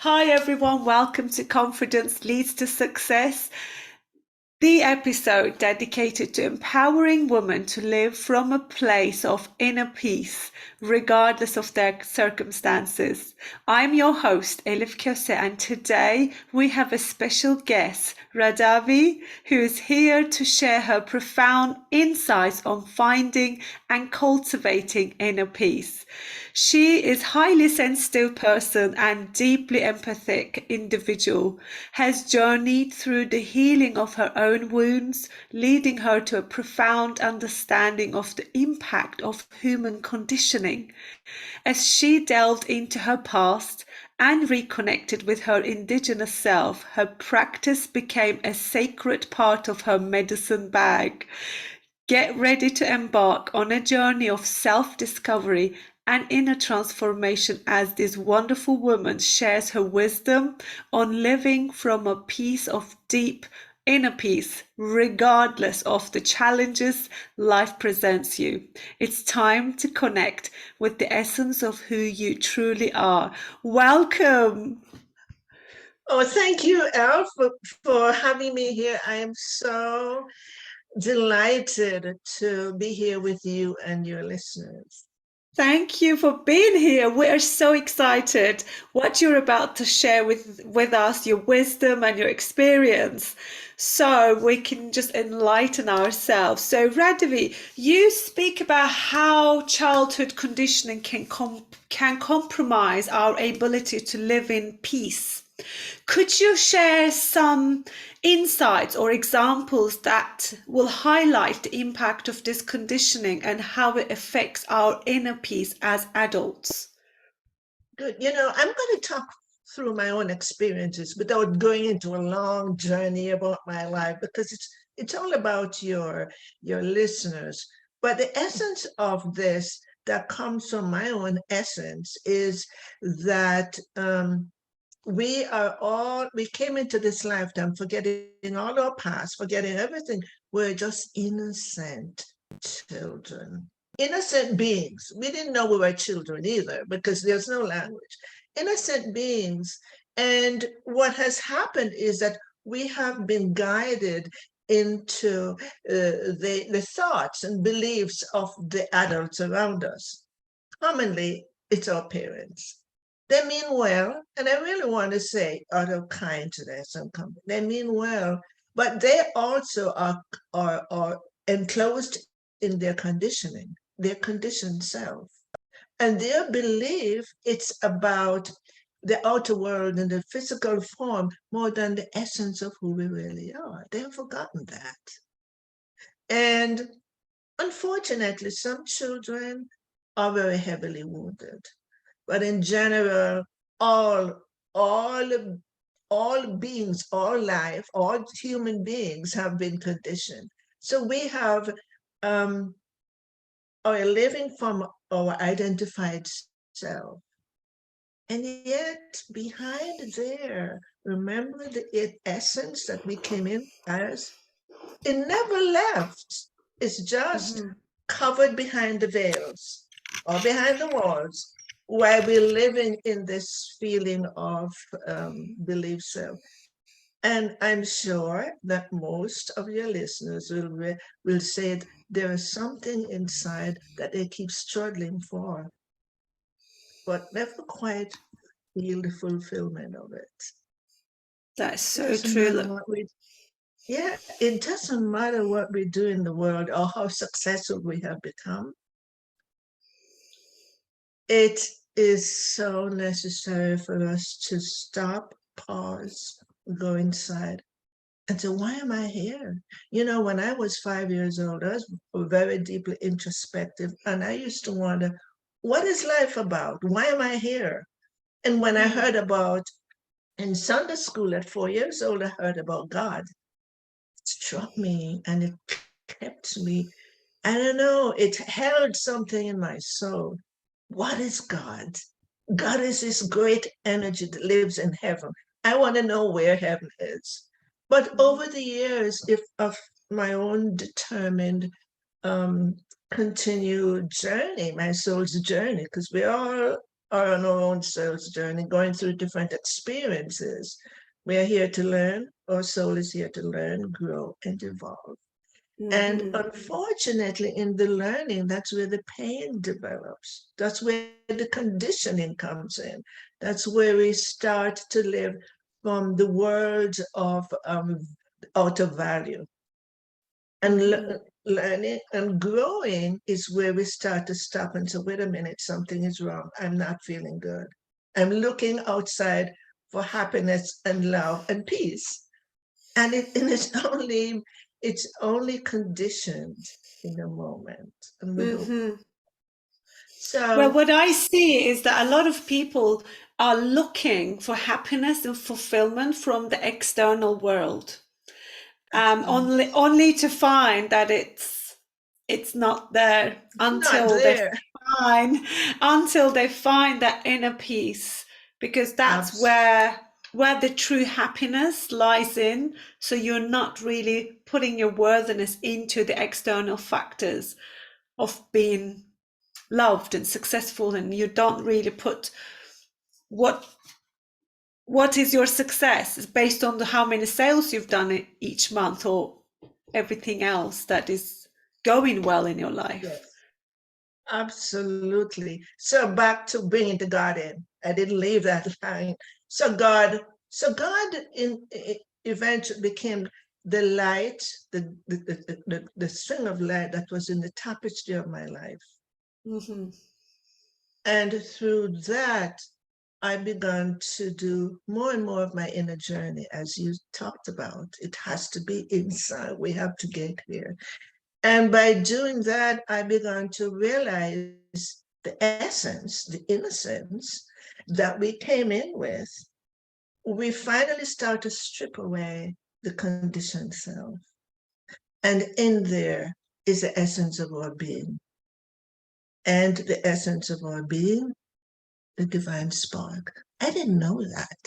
Hi everyone, welcome to Confidence Leads to Success, the episode dedicated to empowering women to live from a place of inner peace, regardless of their circumstances. I'm your host, Elif Köse, and today we have a special guest, Radavie, who is here to share her profound insights on finding and cultivating inner peace. She is a highly sensitive person and deeply empathic individual, has journeyed through the healing of her own wounds, leading her to a profound understanding of the impact of human conditioning. As she delved into her past and reconnected with her indigenous self, her practice became a sacred part of her medicine bag. Get ready to embark on a journey of self-discovery and inner transformation as this wonderful woman shares her wisdom on living from a place of deep inner peace, regardless of the challenges life presents you. It's time to connect with the essence of who you truly are. Welcome. Oh, thank you, Elle, for having me here. I am so delighted to be here with you and your listeners. Thank you for being here. We are so excited what you're about to share with us, your wisdom and your experience, so we can just enlighten ourselves. So, Radavie, you speak about how childhood conditioning can compromise our ability to live in peace. Could you share some insights or examples that will highlight the impact of this conditioning and how it affects our inner peace as adults? Good. I'm going to talk through my own experiences without going into a long journey about my life because it's all about your listeners. But the essence of this that comes from my own essence is that we came into this lifetime forgetting all our past, forgetting everything. We're just innocent children, innocent beings. We didn't know we were children either because there's no language. Innocent beings. And what has happened is that we have been guided into the thoughts and beliefs of the adults around us. Commonly, it's our parents. They mean well, and I really want to say out of kindness and company. They mean well, but they also are enclosed in their conditioning, their conditioned self. And their belief it's about the outer world and the physical form more than the essence of who we really are. They have forgotten that. And unfortunately, some children are very heavily wounded. But in general, all all all beings, all life, all human beings have been conditioned. So we have are living from our identified self. And yet behind there, remember the essence that we came in as? It never left. It's just Mhm. covered behind the veils or behind the walls while we're living in this feeling of belief self. And I'm sure that most of your listeners will say there is something inside that they keep struggling for, but never quite feel the fulfillment of it. That's It so doesn't true. matter what we Yeah, it doesn't matter what we do in the world or how successful we have become. It is so necessary for us to stop, pause, go inside and say, why am I here? When I was 5 years old, I was very deeply introspective and I used to wonder, what is life about? Why am I here? And when I Mm. heard about in Sunday school at 4 years old, I heard about God. It struck me and it kept me. I don't know, it held something in my soul. What is God? God is this great energy that lives in heaven. I want to know where heaven is. But over the years, if of my own determined um, continued journey, my soul's journey, because we all are on our own soul's journey, going through different experiences. We are here to learn. Our soul is here to learn, grow, and evolve. And Mm-hmm. unfortunately, in the learning, that's where the pain develops. That's where the conditioning comes in. That's where we start to live from the world of outer value. And Mm-hmm. learning and growing is where we start to stop and say, wait a minute, something is wrong. I'm not feeling good. I'm looking outside for happiness and love and peace. And it's only conditioned in a moment. And we hope. Mm-hmm. Well, So what I see is that a lot of people are looking for happiness and fulfillment from the external world, that's right. only to find that it's not there It's not there. until they find that inner peace, because that's Abs- where the true happiness lies in. So you're not really putting your worthiness into the external factors of being loved and successful, and you don't really put what is your success is based on how many sales you've done each month, or everything else that is going well in your life. yes, absolutely. So back to bringing the God in. I didn't leave that line. So God eventually became the light, the string of light that was in the tapestry of my life. Mm-hmm. And through that, I began to do more and more of my inner journey, as you talked about. It has to be inside. We have to get here. And by doing that, I began to realize the essence, the innocence that we came in with. We finally start to strip away the conditioned self. And in there is the essence of our being. And the essence of our being, the divine spark. I didn't know that.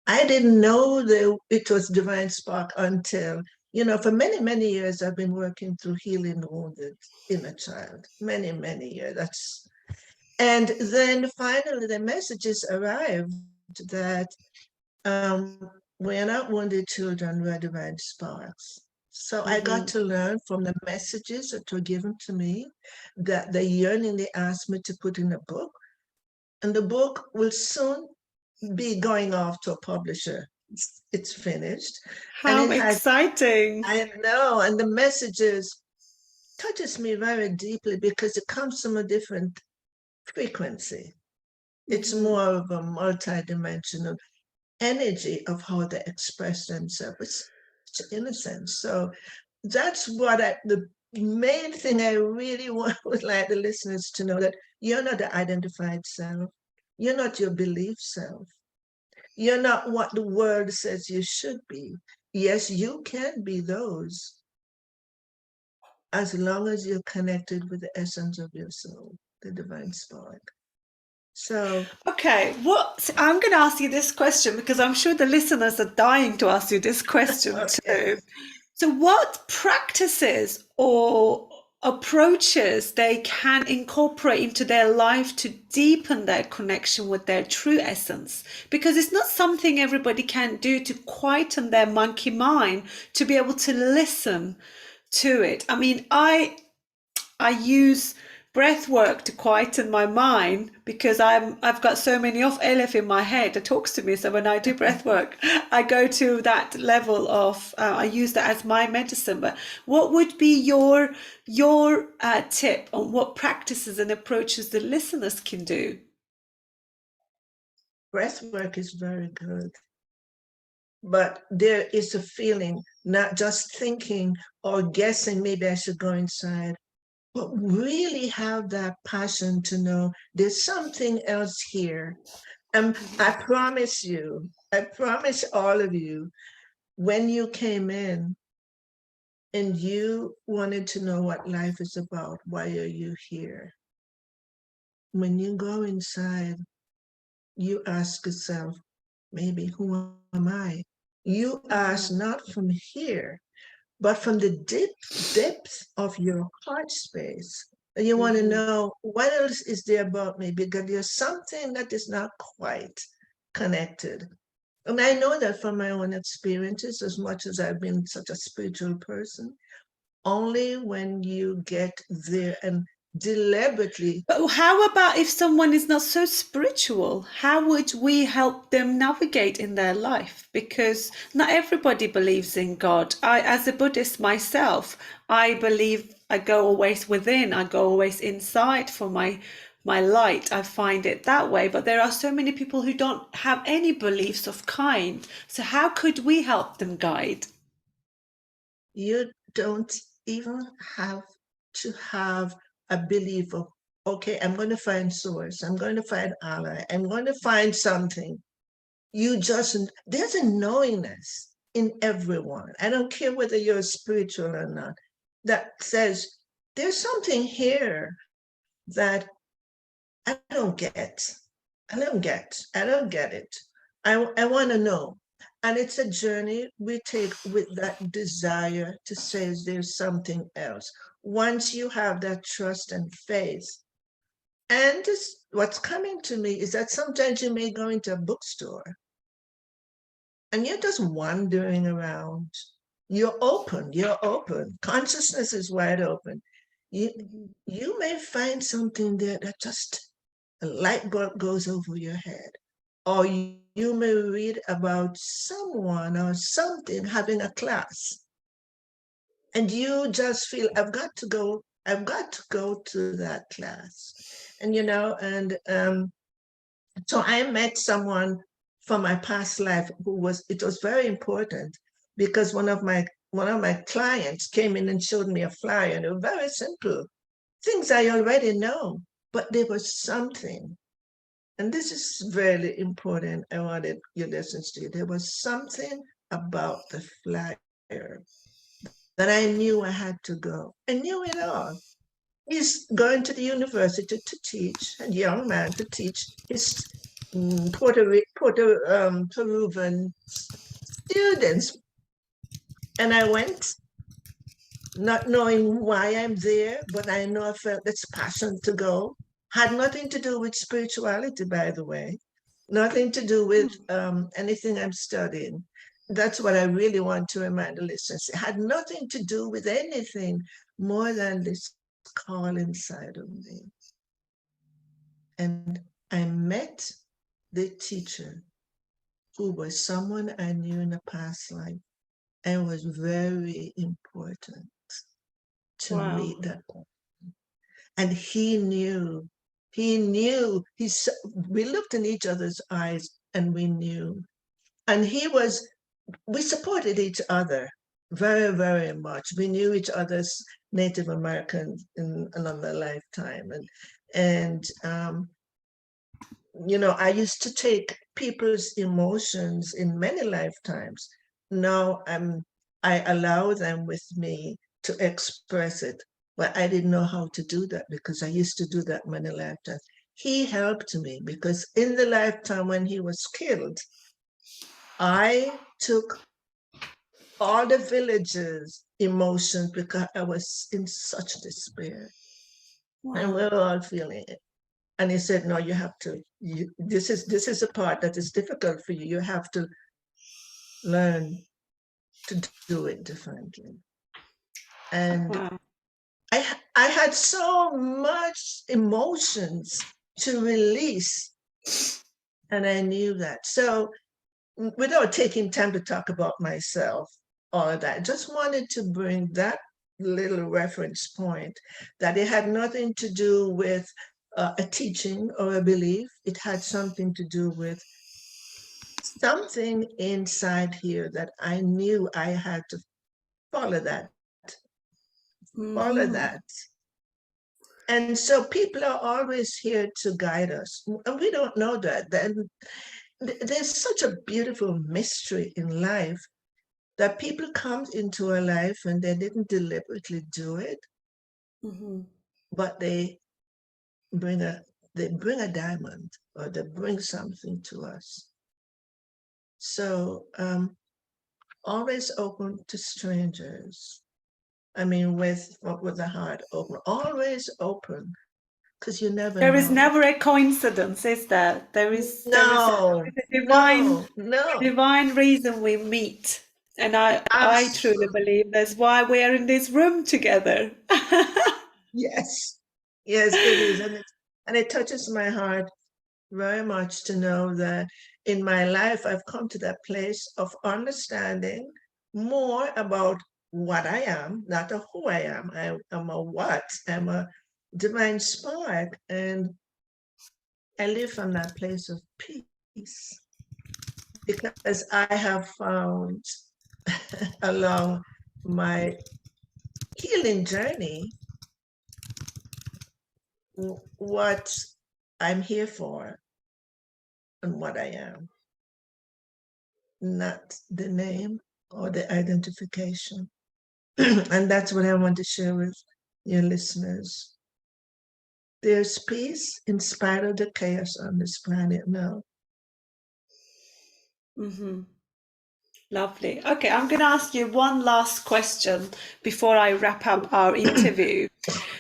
I didn't know that it was divine spark until, for many, many years, I've been working through healing the wounded inner child. Many, many years. And then finally the messages arrived that we are not wounded children, we are divine sparks. So I got Mm-hmm. to learn from the messages that were given to me, that the yearning they asked me to put in a book. And the book will soon be going off to a publisher. It's finished. And How it has, exciting. I know, and the messages touches me very deeply because it comes from a different frequency. It's Mm-hmm. more of a multi-dimensional energy of how they express themselves. It's innocence. So that's the main thing I really would like the listeners to know, that you're not the identified self. You're not your belief self. You're not what the world says you should be. Yes, you can be those as long as you're connected with the essence of your soul, the divine spark. So, Okay, I'm going to ask you this question because I'm sure the listeners are dying to ask you this question okay. too. So, what practices or approaches they can incorporate into their life to deepen their connection with their true essence? Because it's not something everybody can do to quieten their monkey mind to be able to listen to it. I mean, I use breath work to quieten my mind because I've got so many of Elif in my head that talks to me. So when I do breath work, I go to that level of I use that as my medicine. But what would be your tip on what practices and approaches the listeners can do? Breath work is very good, but there is a feeling, not just thinking or guessing, maybe I should go inside, but really have that passion to know there's something else here. And I promise all of you, when you came in and you wanted to know what life is about, why are you here? When you go inside, you ask yourself, maybe, who am I? You ask not from here, but from the deep depth of your heart space. And you want to know what else is there about me, because there's something that is not quite connected. And I know that from my own experiences, as much as I've been such a spiritual person, only when you get there and deliberately. But how about if someone is not so spiritual? How would we help them navigate in their life? Because not everybody believes in God. I, as a Buddhist myself, I believe I go always within, I go always inside for my light. I find it that way. But there are so many people who don't have any beliefs of kind. So how could we help them guide? You don't even have to have a belief of, okay, I'm going to find source, I'm going to find Allah, I'm going to find something. There's a knowingness in everyone. I don't care whether you're spiritual or not, that says there's something here that I don't get. I don't get it. I want to know. And it's a journey we take with that desire to say there's something else. Once you have that trust and faith, and what's coming to me is that sometimes you may go into a bookstore and you're just wandering around. You're open, you're open. Consciousness is wide open. You, you may find something there that just a light bulb goes over your head. Or you may read about someone or something having a class, and you just feel, I've got to go to that class. And so I met someone from my past life it was very important, because one of my clients came in and showed me a flyer, and it was very simple things I already know, but there was something, and this is very important. I wanted your listeners to. There was something about the flyer that I knew I had to go. I knew it all. He's going to the university to teach, a young man to teach his Peruvian students. And I went, not knowing why I'm there, but I know I felt this passion to go. Had nothing to do with spirituality, by the way, nothing to do with anything I'm studying. That's what I really want to remind the listeners. It had nothing to do with anything more than this call inside of me. And I met the teacher, who was someone I knew in a past life, and was very important to Wow. meet that person. And we looked in each other's eyes and we knew. And we supported each other very, very much. We knew each other's Native Americans in another lifetime. I used to take people's emotions in many lifetimes. Now I allow them with me to express it, but I didn't know how to do that because I used to do that many lifetimes. He helped me because in the lifetime when he was killed, I took all the village's emotions because I was in such despair. And we Wow. were all feeling it. And he said, no, you have to, this is a part that is difficult for you. You have to learn to do it differently. And Wow. I had so much emotions to release, and I knew that. So without taking time to talk about myself, all of that, just wanted to bring that little reference point, that it had nothing to do with a teaching or a belief. It had something to do with something inside here that I knew I had to follow that, follow that. And so people are always here to guide us. And we don't know that. Then there's such a beautiful mystery in life that people come into our life and they didn't deliberately do it, but bring a they bring a diamond, or they bring something to us. So always open to strangers. I mean, with the heart open, always open, because you never There is know. never a coincidence, is there? There No, is no, no. divine reason we meet. And I truly Absolutely. believe that's why we are in this room together. Yes. Yes, it is. And it touches my heart very much to know that in my life I've come to that place of understanding more about what I am, not a who I am. I'm a what. I'm a divine spark. And I live from that place of peace because I have found along my healing journey what I'm here for and what I am, not the name or the identification. And that's what I want to share with your listeners. There's peace in spite of the chaos on this planet now. Hmm. Lovely. Okay, I'm going to ask you one last question before I wrap up our interview.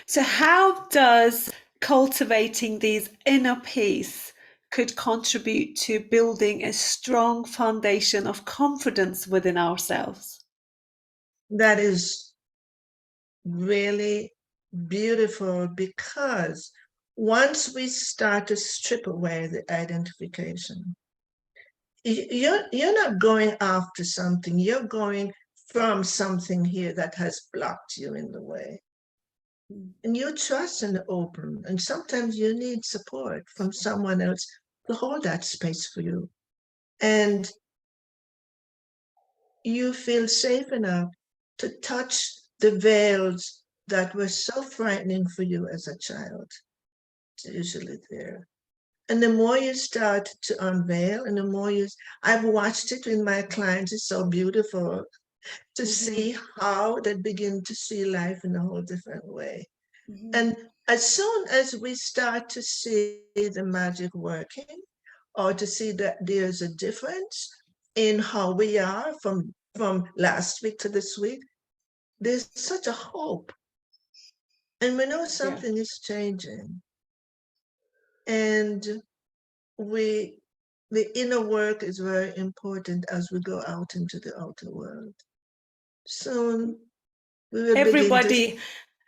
So, how does cultivating these inner peace could contribute to building a strong foundation of confidence within ourselves? That is really beautiful because once we start to strip away the identification, you're not going after something, you're going from something here that has blocked you in the way. And you trust and open, and sometimes you need support from someone else to hold that space for you. And you feel safe enough to touch the veils that were so frightening for you as a child. It's usually there. And the more you start to unveil, and the more I've watched it with my clients, it's so beautiful to Hmm. see how they begin to see life in a whole different way. Hmm. And as soon as we start to see the magic working, or to see that there's a difference in how we are from last week to this week, there's such a hope. And we know Yeah. something is changing. And we the inner work is very important as we go out into the outer world. Soon we will begin to Everybody,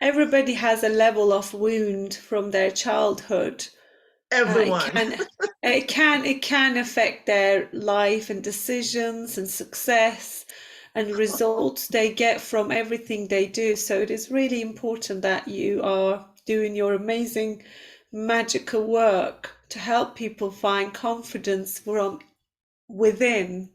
everybody has a level of wound from their childhood. It everyone. can, it can affect their life and decisions and success and results they get from everything they do. So it is really important that you are doing your amazing magical work to help people find confidence from within.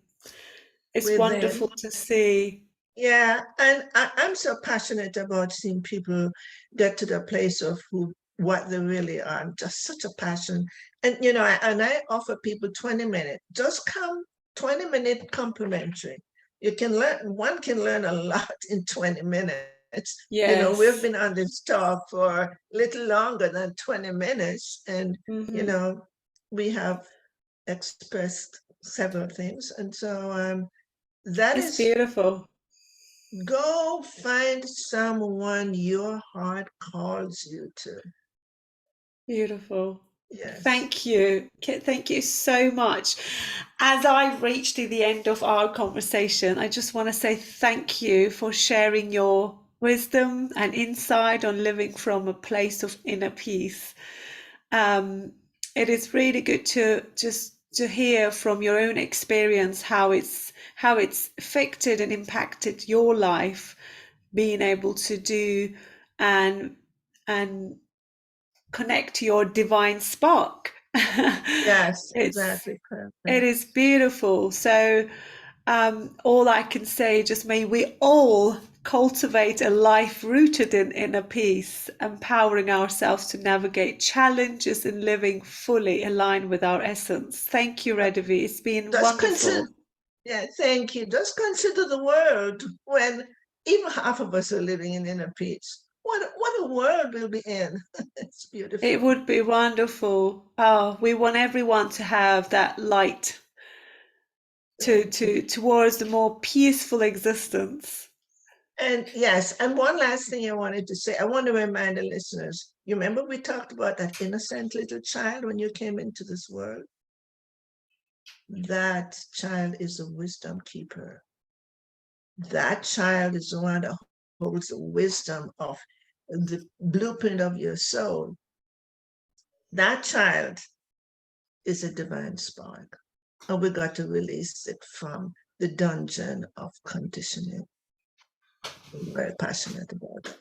It's wonderful Within. to see. Yeah, and I'm so passionate about seeing people get to the place of who what they really are. I'm just such a passion. And I offer people 20 minutes. Just come 20-minute complimentary. One can learn a lot in 20 minutes. We've Yes. been on this talk for a little longer than 20 minutes, and Hmm. we have expressed several things. And so that It's is beautiful. go find someone your heart calls you to. Beautiful. Yes. Thank you. Thank you so much. As I reach to the end of our conversation, I just want to say thank you for sharing your wisdom and insight on living from a place of inner peace. Um, it is really good to just to hear from your own experience how it's affected and impacted your life, being able to do and and connect to your divine spark. Yes, it's exactly. it Perfect. is beautiful. So all I can say, just may we all cultivate a life rooted in inner peace, empowering ourselves to navigate challenges and living fully aligned with our essence. Thank you, Uh, Radavie. It's been Just consider, wonderful. yeah, thank you. Just consider the world when even half of us are living in inner peace. What a world we'll be in. It's It beautiful. would be wonderful. Oh, we want everyone to have that light Thank you. towards a more peaceful existence. And yes, and one last thing I wanted to say, I want to remind the listeners, you remember we talked about that innocent little child when you came into this world? That child is a wisdom keeper. That child is the one that holds the wisdom of the blueprint of your soul. That child is a divine spark. And we got to release it from the dungeon of conditioning. I'm very passionate about that.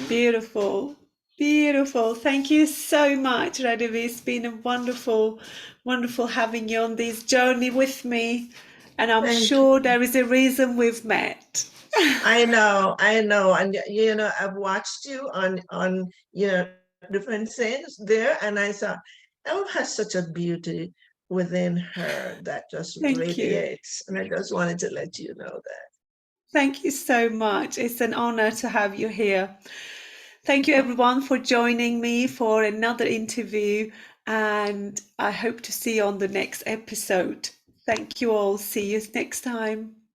Beautiful. Beautiful. Thank you so much, Radavie. It's been a wonderful, wonderful having you on this journey with me. And I'm Thank sure you. there is a reason we've met. I know, and I've watched you on different things there, and I thought Elle has such a beauty within her that just Thank you. radiates, and I just wanted to let you know that. Thank you so much. It's an honor to have you here. Thank you, everyone, for joining me for another interview, and I hope to see you on the next episode. Thank you all. See you next time.